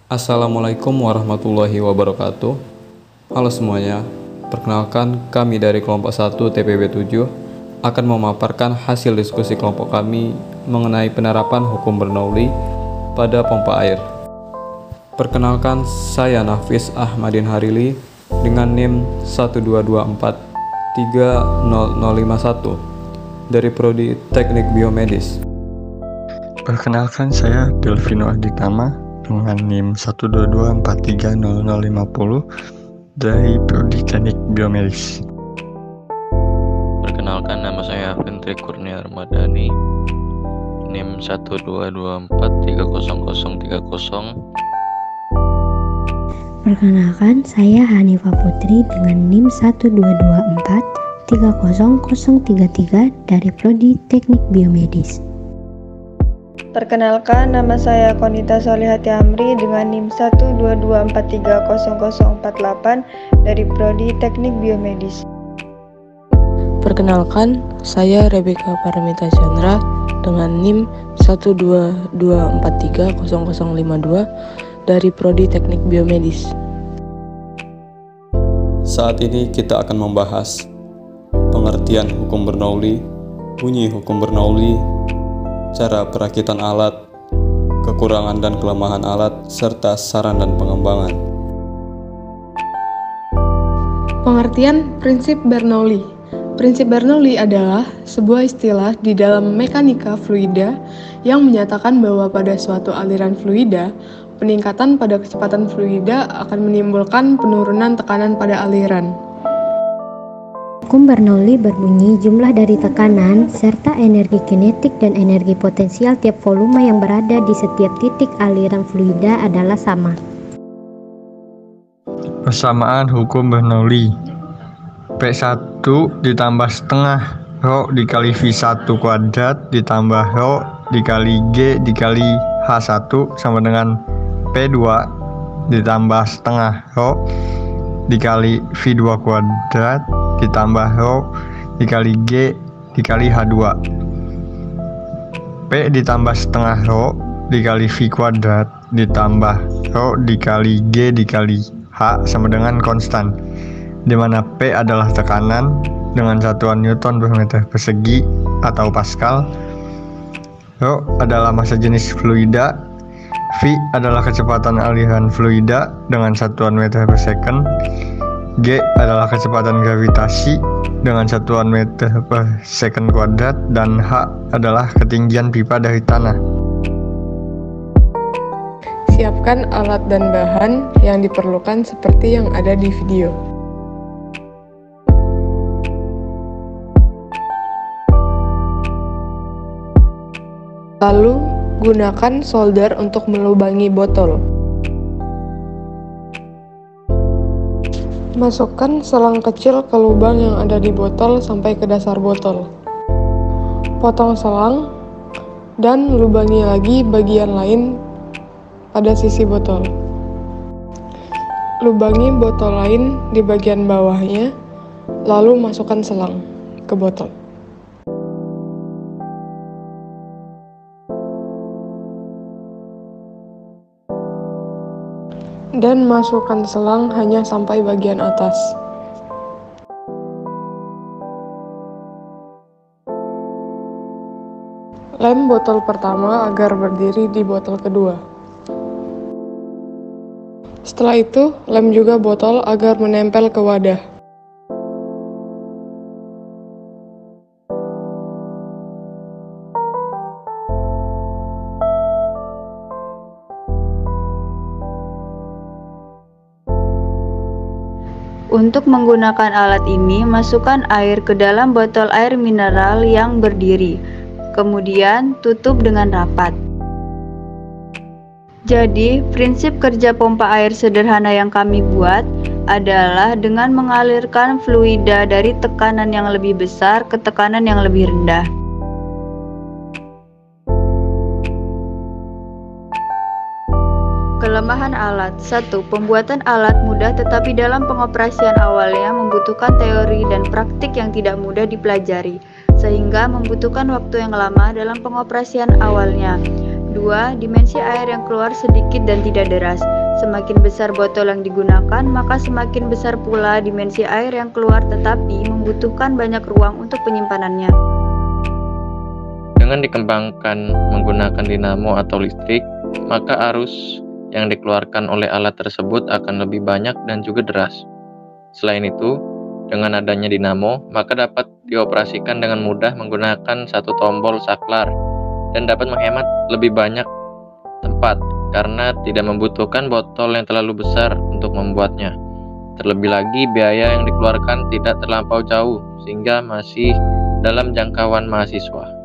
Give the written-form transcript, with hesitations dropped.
Assalamualaikum warahmatullahi wabarakatuh. Halo semuanya, perkenalkan kami dari kelompok 1 TPB 7 akan memaparkan hasil diskusi kelompok kami mengenai penerapan hukum Bernoulli pada pompa air. Perkenalkan, saya Nafis Ahmadin Harili dengan NIM 122430051 dari Prodi Teknik Biomedis. Perkenalkan, saya Delvino Aditama dengan NIM 122430050 dari Prodi Teknik Biomedis. Perkenalkan, nama saya Fentri Kurnia Ramadhani, NIM 122430030. Perkenalkan, saya Hanifah Putri dengan NIM 122430033 dari Prodi Teknik Biomedis. Perkenalkan, nama saya Konita Solihati Amri dengan NIM 122430048 dari Prodi Teknik Biomedis. Perkenalkan, saya Rebecca Paramita Chandra dengan NIM 122430052 dari Prodi Teknik Biomedis. Saat ini kita akan membahas pengertian hukum Bernoulli, bunyi hukum Bernoulli, cara perakitan alat, kekurangan dan kelemahan alat, serta saran dan pengembangan. Pengertian prinsip Bernoulli. Prinsip Bernoulli adalah sebuah istilah di dalam mekanika fluida yang menyatakan bahwa pada suatu aliran fluida, peningkatan pada kecepatan fluida akan menimbulkan penurunan tekanan pada aliran. Hukum Bernoulli berbunyi jumlah dari tekanan serta energi kinetik dan energi potensial tiap volume yang berada di setiap titik aliran fluida adalah sama. Persamaan hukum Bernoulli. P1 ditambah setengah Rho dikali V1 kuadrat ditambah Rho dikali G dikali H1 sama dengan P2 ditambah setengah Rho dikali V2 kuadrat ditambah Rho dikali G dikali H2. P ditambah setengah Rho dikali V kuadrat ditambah Rho dikali G dikali H sama dengan konstan, di mana P adalah tekanan dengan satuan Newton per meter persegi atau Pascal. Rho adalah massa jenis fluida. V adalah kecepatan aliran fluida dengan satuan meter per second. G adalah kecepatan gravitasi dengan satuan meter per second kuadrat, dan H adalah ketinggian pipa dari tanah. Siapkan alat dan bahan yang diperlukan seperti yang ada di video. Lalu, gunakan solder untuk melubangi botol. Masukkan selang kecil ke lubang yang ada di botol sampai ke dasar botol. Potong selang dan lubangi lagi bagian lain pada sisi botol. Lubangi botol lain di bagian bawahnya, lalu masukkan selang ke botol. Dan masukkan selang hanya sampai bagian atas. Lem botol pertama agar berdiri di botol kedua. Setelah itu, lem juga botol agar menempel ke wadah. Untuk menggunakan alat ini, masukkan air ke dalam botol air mineral yang berdiri. Kemudian, tutup dengan rapat. Jadi, prinsip kerja pompa air sederhana yang kami buat adalah dengan mengalirkan fluida dari tekanan yang lebih besar ke tekanan yang lebih rendah. Kelemahan alat. 1. Pembuatan alat mudah tetapi dalam pengoperasian awalnya membutuhkan teori dan praktik yang tidak mudah dipelajari, sehingga membutuhkan waktu yang lama dalam pengoperasian awalnya. Kedua, dimensi air yang keluar sedikit dan tidak deras. Semakin besar botol yang digunakan, maka semakin besar pula dimensi air yang keluar, tetapi membutuhkan banyak ruang untuk penyimpanannya. Dengan dikembangkan menggunakan dinamo atau listrik, maka arus yang dikeluarkan oleh alat tersebut akan lebih banyak dan juga deras. Selain itu, dengan adanya dinamo, maka dapat dioperasikan dengan mudah menggunakan satu tombol saklar dan dapat menghemat lebih banyak tempat karena tidak membutuhkan botol yang terlalu besar untuk membuatnya. Terlebih lagi, biaya yang dikeluarkan tidak terlampau jauh sehingga masih dalam jangkauan mahasiswa.